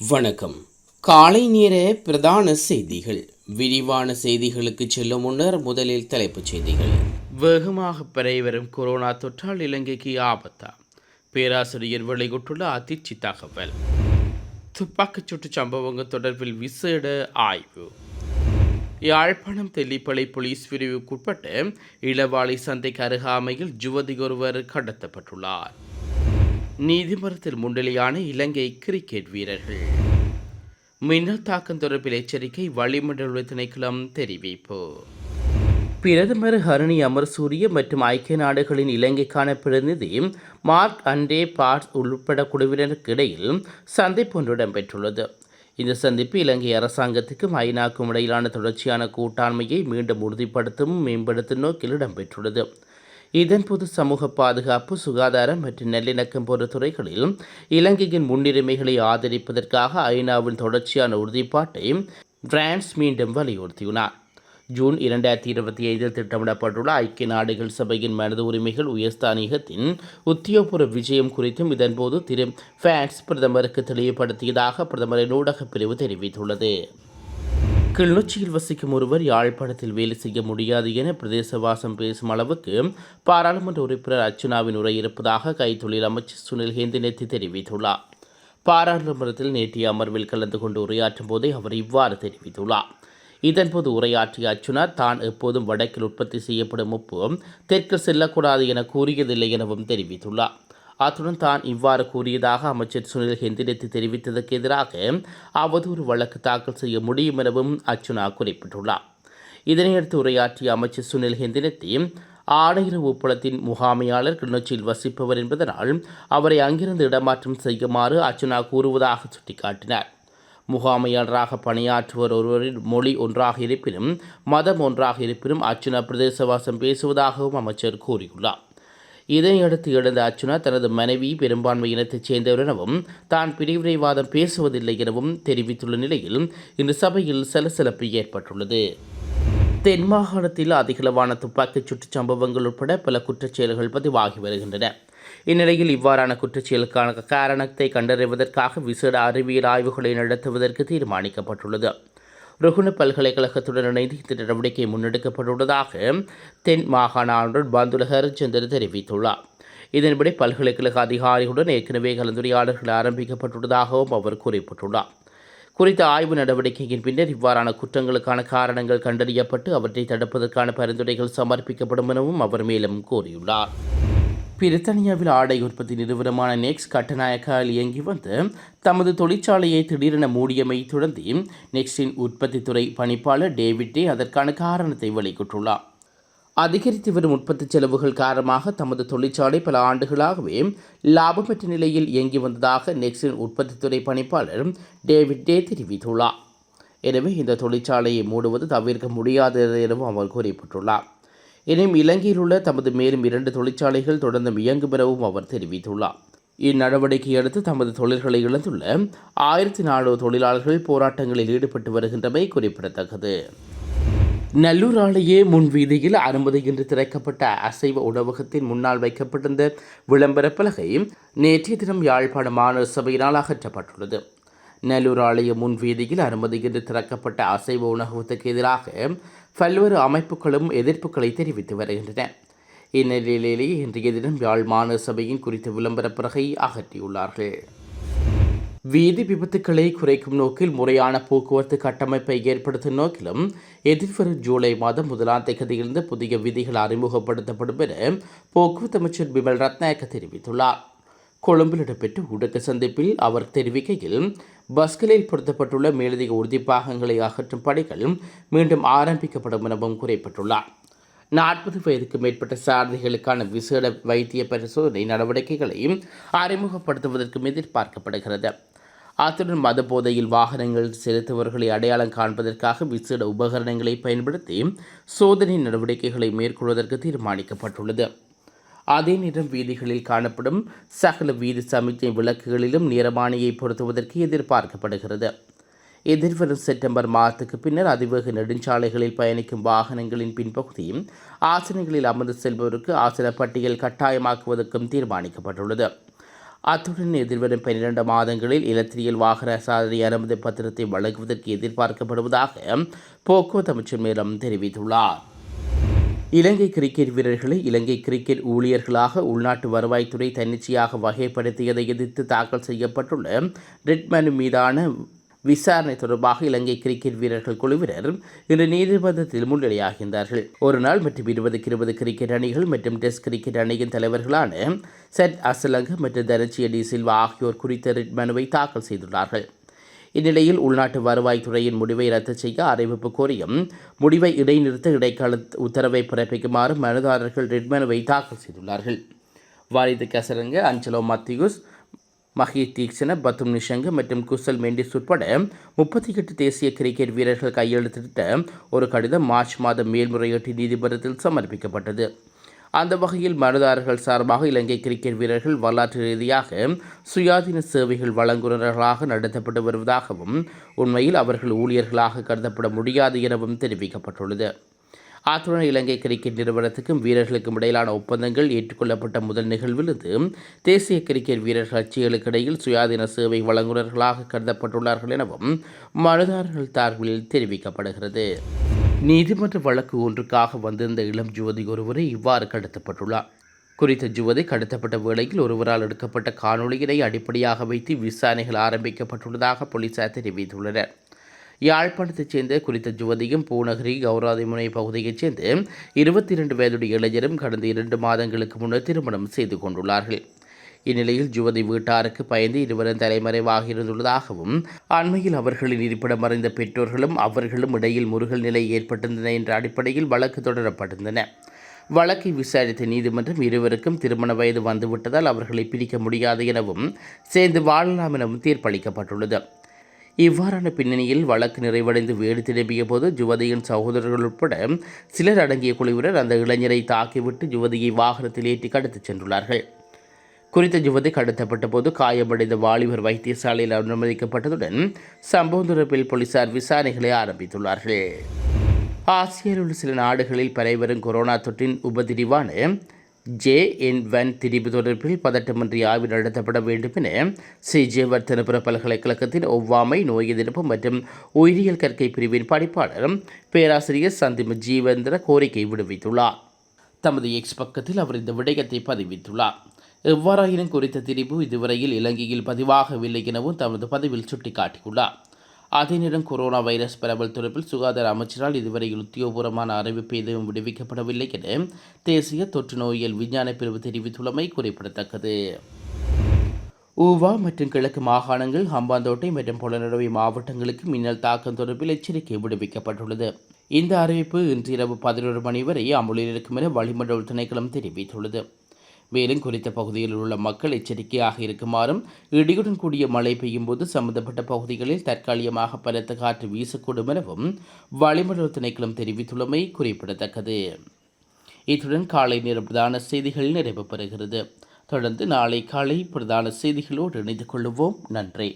வணக்கம். காலை நேர பிரதான செய்திகள். விரிவான செய்திகளுக்கு செல்லும் முன்னர் முதலில் தலைப்புச் செய்திகள். வேகமாக பரவி வரும் கொரோனா தொற்றால் இலங்கைக்கு ஆபத்தா? பேராசிரியர் வெளியிட்டுள்ள அதிர்ச்சி தகவல். துப்பாக்கிச்சூட்டு சம்பவங்கள் தொடர்பில் விசேட ஆய்வு. யாழ்ப்பாணம் தெல்லிப்பளை போலீஸ் பிரிவுக்குட்பட்ட இளவாலை சந்தைக்கு அருகாமையில் யுவதி ஒருவர் கடத்தப்பட்டுள்ளார். நீதிமன்றத்தில் முன்னிலையான இலங்கை கிரிக்கெட் வீரர்கள். மின்னல் தாக்கம் தொடர்பில் எச்சரிக்கை, வளிமண்டல திணைக்களம் தெரிவிப்பு. பிரதமர் ஹரணி அமர்சூரிய மற்றும் ஐக்கிய நாடுகளின் இலங்கைக்கான பிரதிநிதி மார்க் அண்டே பார்ட்ஸ் உள்பட குழுவினருக்கு இடையில் சந்திப்பு ஒன்று இடம்பெற்றுள்ளது. இந்த சந்திப்பு இலங்கை அரசாங்கத்துக்கும் ஐநாக்கும் இடையிலான தொடர்ச்சியான கூட்டாண்மையை மீண்டும் உறுதிப்படுத்தும் மேம்படுத்தும் நோக்கில் இடம்பெற்றுள்ளது. இதன்போது சமூக பாதுகாப்பு, சுகாதாரம் மற்றும் நல்லிணக்கம் போன்ற துறைகளில் இலங்கையின் முன்னுரிமைகளை ஆதரிப்பதற்காக ஐநாவின் தொடர்ச்சியான உறுதிப்பாட்டை பிரான்ஸ் மீண்டும் வலியுறுத்தினார். ஜூன் 2025 திட்டமிடப்பட்டுள்ள ஐக்கிய நாடுகள் சபையின் மனித உரிமைகள் உயர்ஸ்தானிகத்தின் உத்தியோகபூர்வ விஜயம் குறித்தும் இதன்போது திரு பிரான்ஸ் பிரதமருக்கு தெளிவுபடுத்தியதாக பிரதமரின் ஊடகப் பிரிவு தெரிவித்துள்ளது. கிளிநொச்சியில் வசிக்கும் ஒருவர் யாழ்ப்பாணத்தில் வேலை செய்ய முடியாது என பிரதேசவாசம் பேசும் அளவுக்கு பாராளுமன்ற உறுப்பினர் அர்ச்சுனாவின் உரை இருப்பதாக கைத்தொழில் அமைச்சர் சுனில் ஹேந்தினெத்தி தெரிவித்துள்ளார். பாராளுமன்றத்தில் நேற்றைய அமர்வில் கலந்து கொண்டு உரையாற்றும் போதே அவர் இவ்வாறு தெரிவித்துள்ளார். இதன்போது உரையாற்றிய அர்ச்சுனா தான் எப்போதும் வடக்கில் உற்பத்தி செய்யப்படும் உப்பு தெற்கு செல்லக்கூடாது என கூறியதில்லை எனவும் தெரிவித்துள்ளார். அத்துடன் தான் இவ்வாறு கூறியதாக அமைச்சர் சுனில் ஹெந்தினெத்தி தெரிவித்ததற்கு எதிராக அவதூறு வழக்கு தாக்கல் செய்ய முடியும் எனவும் அர்ச்சுனா குறிப்பிட்டுள்ளார். இதனையடுத்து உரையாற்றிய அமைச்சர் சுனில் ஹெந்தினெத்தி ஆணையர் உப்பளத்தின் முகாமையாளர் கிளிநொச்சியில் வசிப்பவர் என்பதனால் அவரை அங்கிருந்து இடமாற்றம் செய்யுமாறு அர்ச்சுனா கூறுவதாக சுட்டிக்காட்டினார். முகாமையாளராக பணியாற்றுவர் ஒருவரின் மொழி ஒன்றாக இருப்பினும் மதம் ஒன்றாக இருப்பினும் அர்ச்சுனா பிரதேசவாசம் பேசுவதாகவும் அமைச்சர் கூறியுள்ளார். இதனையடுத்து எழுந்த அர்ச்சுனா தனது மனைவி பெரும்பான்மை இனத்தைச் சேர்ந்தவர் எனவும் தான் பிரிவினைவாதம் பேசுவதில்லை எனவும் தெரிவித்துள்ள நிலையில் இன்று சபையில் சலசலப்பு ஏற்பட்டுள்ளது. தென் மாகாணத்தில் அதிகளவான துப்பாக்கிச் சூட்டுச் சம்பவங்கள் உட்பட பல குற்றச்செயல்கள் பதிவாகி வருகின்றன. இந்நிலையில் இவ்வாறான குற்றச்செயலுக்கான காரணத்தை கண்டறிவதற்காக விசேட அறிவியல் ஆய்வுகளை நடத்துவதற்கு தீர்மானிக்கப்பட்டுள்ளது. ருகுண பல்கலைக்கழகத்துடன் இணைந்து இந்த நடவடிக்கை முன்னெடுக்கப்பட்டுள்ளதாக தென் மாகாண ஆளுநர் பந்துல ஹரிச்சந்திரன் தெரிவித்துள்ளார். இதன்படி பல்கலைக்கழக அதிகாரிகளுடன் ஏற்கனவே கலந்துரையாடல்கள் ஆரம்பிக்கப்பட்டுள்ளதாகவும் அவர் குறிப்பிட்டுள்ளார். குறித்த ஆய்வு நடவடிக்கையின் பின்னர் இவ்வாறான குற்றங்களுக்கான காரணங்கள் கண்டறியப்பட்டு அவற்றை தடுப்பதற்கான பரிந்துரைகள் சமர்ப்பிக்கப்படும் எனவும் அவர் மேலும் கூறியுள்ளார். பிரித்தானியாவில் ஆடை உற்பத்தி நிறுவனமான நெக்ஸ்ட் கட்டநாயக்கால் இயங்கி வந்து தமது தொழிற்சாலையை திடீரென மூடியமை தொடர்ந்து நெக்ஸ்டின் உற்பத்தி துறை பணிப்பாளர் டேவிட்டே அதற்கான காரணத்தை வெளியிட்டுள்ளார். அதிகரித்து வரும் உற்பத்தி செலவுகள் காரணமாக தமது தொழிற்சாலை பல ஆண்டுகளாகவே லாபமற்ற நிலையில் இயங்கி வந்ததாக நெக்ஸ்டின் உற்பத்தி துறை பணிப்பாளர் டேவிட்டே தெரிவித்துள்ளார். எனவே இந்த தொழிற்சாலையை மூடுவது தவிர்க்க முடியாதது எனவும் அவர் குறிப்பிட்டுள்ளார். எனினும் இலங்கையில் உள்ள தமது மேலும் 2 தொழிற்சாலைகள் தொடர்ந்து இயங்கும் எனவும் அவர் தெரிவித்துள்ளார். இந்நடவடிக்கையை அடுத்து தமது தொழில்களை இழந்துள்ள 1400 தொழிலாளர்கள் போராட்டங்களில் ஈடுபட்டு வருகின்றமை குறிப்பிடத்தக்கது. நல்லூர் ஆலய முன்வீதியில் அனுமதியின்றி திறக்கப்பட்ட அசைவ உணவகத்தின் முன்னால் வைக்கப்பட்டிருந்த விளம்பர பலகை நேற்றைய தினம் யாழ்ப்பாண மாநகர சபையினால் அகற்றப்பட்டுள்ளது. நல்லூர் ஆலய முன்வீதியில் அனுமதியின்றி திறக்கப்பட்ட அசைவ உணவகத்துக்கு எதிராக பல்வேறு அமைப்புகளும் எதிர்ப்புகளை தெரிவித்து வருகின்றன. இந்நிலையிலேயே இன்றைய தினம் யாழ் மாநகர சபையின் குறித்த விளம்பர பலகை அகற்றியுள்ளார்கள். வீதி விபத்துக்களை குறைக்கும் நோக்கில் முறையான போக்குவரத்து கட்டமைப்பை ஏற்படுத்தும் நோக்கிலும் எதிர்வரும் ஜூலை மாதம் 1ஆம் தேதியிலிருந்து புதிய விதிகள் அறிமுகப்படுத்தப்படும் என போக்குவரத்து அமைச்சர் பிமல் ரத்நாயக்க தெரிவித்துள்ளார். கொழும்பில் இடம்பெற்ற ஊடக சந்திப்பில் அவர் தெரிவிக்கையில் பஸ்களில் பொருத்தப்பட்டுள்ள மேலதிக உறுதிப்பாகங்களை அகற்றும் பணிகள் மீண்டும் ஆரம்பிக்கப்படும் எனவும் குறிப்பிட்டுள்ளார். 40 வயதுக்கு மேற்பட்ட சாரதிகளுக்கான விசேட வைத்திய பரிசோதனை நடவடிக்கைகளை அறிமுகப்படுத்துவதற்கும் எதிர்பார்க்கப்படுகிறது. அத்துடன் மத போதையில் வாகனங்கள் செலுத்துபவர்களை அடையாளம் காண்பதற்காக விசேட உபகரணங்களை பயன்படுத்தி சோதனை நடவடிக்கைகளை மேற்கொள்வதற்கு தீர்மானிக்கப்பட்டுள்ளது. அதே நேரம் வீதிகளில் காணப்படும் சகல வீதி சமிக்ஞை விளக்குகளிலும் நிறமானியை பொருத்துவதற்கு எதிர்பார்க்கப்படுகிறது. எதிர்வரும் செப்டம்பர் மாதத்துக்கு பின்னர் அதிவேக நெடுஞ்சாலைகளில் பயணிக்கும் வாகனங்களின் பின்பகுதியும் ஆசனங்களில் அமர்ந்து செல்பவருக்கு ஆசன பட்டியல் கட்டாயமாக்குவதற்கும் தீர்மானிக்கப்பட்டுள்ளது. அத்துடன் எதிர்வரும் 12 மாதங்களில் இலத்திரியல் வாகன சாதனை அனுமதி பத்திரத்தை வழங்குவதற்கு எதிர்பார்க்கப்படுவதாக போக்குவரத்து அமைச்சர் மேலும் தெரிவித்துள்ளார். இலங்கை கிரிக்கெட் வீரர்களை இலங்கை கிரிக்கெட் ஊழியர்களாக உள்நாட்டு வருவாய்த்துறை தன்னிச்சையாக வகைப்படுத்தியதை எதிர்த்து தாக்கல் செய்யப்பட்டுள்ள ரிட் மனு மீதான விசாரணை தொடர்பாக இலங்கை கிரிக்கெட் வீரர்கள் குழுவினர் இன்று நீதிமன்றத்தில் முன்னிலையாகின்றார்கள். ஒரு நாள் மற்றும் 20-20 கிரிக்கெட் அணிகள் மற்றும் டெஸ்ட் கிரிக்கெட் அணியின் தலைவர்களான செட் அசலங்க மற்றும் தனச்சிய டி சில்வா ஆகியோர் குறித்த ரிட் மனுவை தாக்கல் செய்துள்ளார்கள். இந்நிலையில் உள்நாட்டு வருவாய்த்துறையின் முடிவை ரத்து செய்ய அறிவிப்பு கோரியும் முடிவை இடைநிறுத்த இடைக்கால உத்தரவை பிறப்பிக்குமாறு மனுதாரர்கள் ரிட் மனுவை தாக்கல் செய்துள்ளார்கள். வாரிது கசரங்க, அஞ்சலோ மத்தியூஸ், மஹி தீக்ஷண, பத்தும் நிஷங்க மற்றும் குசல் மெண்டிஸ் உட்பட 38 தேசிய கிரிக்கெட் வீரர்கள் கையெழுத்திட்ட ஒரு கடிதம் மார்ச் மாதம் மேல்முறையீட்டு நீதிமன்றத்தில் சமர்ப்பிக்கப்பட்டது. அந்த வகையில் மனுதாரர்கள் சார்பாக இலங்கை கிரிக்கெட் வீரர்கள் வரலாற்று ரீதியாக சுயாதீன சேவைகள் வழங்குநர்களாக நடத்தப்பட்டு வருவதாகவும் உண்மையில் அவர்கள் ஊழியர்களாக கருதப்பட முடியாது எனவும் தெரிவிக்கப்பட்டுள்ளது. அத்துடன் இலங்கை கிரிக்கெட் நிறுவனத்துக்கும் வீரர்களுக்கும் இடையிலான ஒப்பந்தங்கள் ஏற்றுக்கொள்ளப்பட்ட முதல் நிகழ்விலிருந்து தேசிய கிரிக்கெட் வீரர்கள் கட்சிகளுக்கு இடையில் சுயாதீன சேவை வழங்குநர்களாக கருதப்பட்டுள்ளார்கள் எனவும் மனுதாரர்கள் தரப்பில் தெரிவிக்கப்படுகிறது. நீதிமன்ற வழக்கு ஒன்றுக்காக வந்திருந்த இளம் யுவதி ஒருவரை இவ்வாறு கடத்தப்பட்டுள்ளார். குறித்த யுவதி கடத்தப்பட்ட வேளையில் ஒருவரால் எடுக்கப்பட்ட காணொலியினை அடிப்படையாக வைத்து விசாரணைகள் ஆரம்பிக்கப்பட்டுள்ளதாக போலீசார் தெரிவித்துள்ளனர். யாழ்ப்பாணத்தைச் சேர்ந்த குறித்த யுவதியும் பூநகரி கௌராதிமுனை பகுதியைச் சேர்ந்த 22 வயதுடைய இளைஞரும் கடந்த 2 மாதங்களுக்கு முன்னர் திருமணம் செய்து கொண்டுள்ளார்கள். இந்நிலையில் யுவதி வீட்டாருக்கு பயந்து இருவரும் தலைமறைவாகியிருந்துள்ளதாகவும் அண்மையில் அவர்களின் இருப்பிடம் அறிந்த பெற்றோர்களும் அவர்களும் இடையில் முருகல் நிலை ஏற்பட்டிருந்தன என்ற அடிப்படையில் வழக்கு தொடரப்பட்டிருந்தன. வழக்கை விசாரித்த நீதிமன்றம் இருவருக்கும் திருமண வயது வந்துவிட்டதால் அவர்களை பிரிக்க முடியாது எனவும் சேர்ந்து வாழலாம் எனவும் தீர்ப்பளிக்கப்பட்டுள்ளது. இவ்வாறான பின்னணியில் வழக்கு நிறைவடைந்து வீடு திரும்பிய போது யுவதியின் சகோதரர்கள் உட்பட சிலர் அடங்கிய குழுவினர் அந்த இளைஞரை தாக்கிவிட்டு யுவதியை வாகனத்தில் ஏற்றி கடத்திச் சென்றுள்ளார்கள். குறித்த யுவதி கடத்தப்பட்ட போது காயமடைந்த வாலிபர் வைத்தியசாலையில் அனுமதிக்கப்பட்டதுடன் சம்பவம் தொடர்பில் போலீசார் விசாரணைகளை ஆரம்பித்துள்ளார்கள். ஆசியாவில் உள்ள சில நாடுகளில் பரவிவரும் கொரோனா தொற்றின் உபதிரிவான JN1 திரிபு தொடர்பில் பதட்டமின்றி ஆய்வு நடத்தப்பட வேண்டும் என CJ வர்த்தனபுர பல்கலைக்கழகத்தின் ஒவ்வாமை, நோய் எதிர்ப்பு மற்றும் உயிரியல் கற்கை பிரிவின் படிப்பாளர் பேராசிரியர் சந்திம ஜீவேந்திர கோரிக்கை விடுவித்துள்ளார். தமது எக்ஸ் பக்கத்தில் அவர் இந்த விடயத்தை பதிவித்துள்ளார். எவ்வாறாயினும் குறித்த திரிபு இதுவரையில் இலங்கையில் பதிவாகவில்லை எனவும் தமது பதிவில் சுட்டிக்காட்டியுள்ளார். அதே நேரம் கொரோனா வைரஸ் பரவல் தொடர்பில் சுகாதார அமைச்சரால் இதுவரையில் உத்தியோகபூர்வமான அறிவிப்பு எதுவும் விடுவிக்கப்படவில்லை என தேசிய தொற்று நோயியல் விஞ்ஞான பிரிவு தெரிவித்துள்ளமை குறிப்பிடத்தக்கது. ஊவா மற்றும் கிழக்கு மாகாணங்கள், ஹம்பாந்தோட்டை மற்றும் பொலனறுவை மாவட்டங்களுக்கு மின்னல் தாக்கம் தொடர்பில் எச்சரிக்கை விடுவிக்கப்பட்டுள்ளது. இந்த அறிவிப்பு இன்று இரவு 11 மணி வரை அமுலில் இருக்கும் என வளிமண்டல திணைக்களம் தெரிவித்துள்ளது. மேலும் குறித்த பகுதியில் உள்ள மக்கள் எச்சரிக்கையாக இருக்குமாறும், இடியுடன் கூடிய மழை பெய்யும் போது சம்பந்தப்பட்ட பகுதிகளில் தற்காலிகமாக பலத்த காற்று வீசக்கூடும் எனவும் வளிமண்டல திணைக்களம் தெரிவித்துள்ளமை குறிப்பிடத்தக்கது. இத்துடன் காலை நேர பிரதான செய்திகள் நிறைவு பெறுகிறது. தொடர்ந்து நாளை காலை பிரதான செய்திகளோடு இணைந்து கொள்வோம். நன்றி.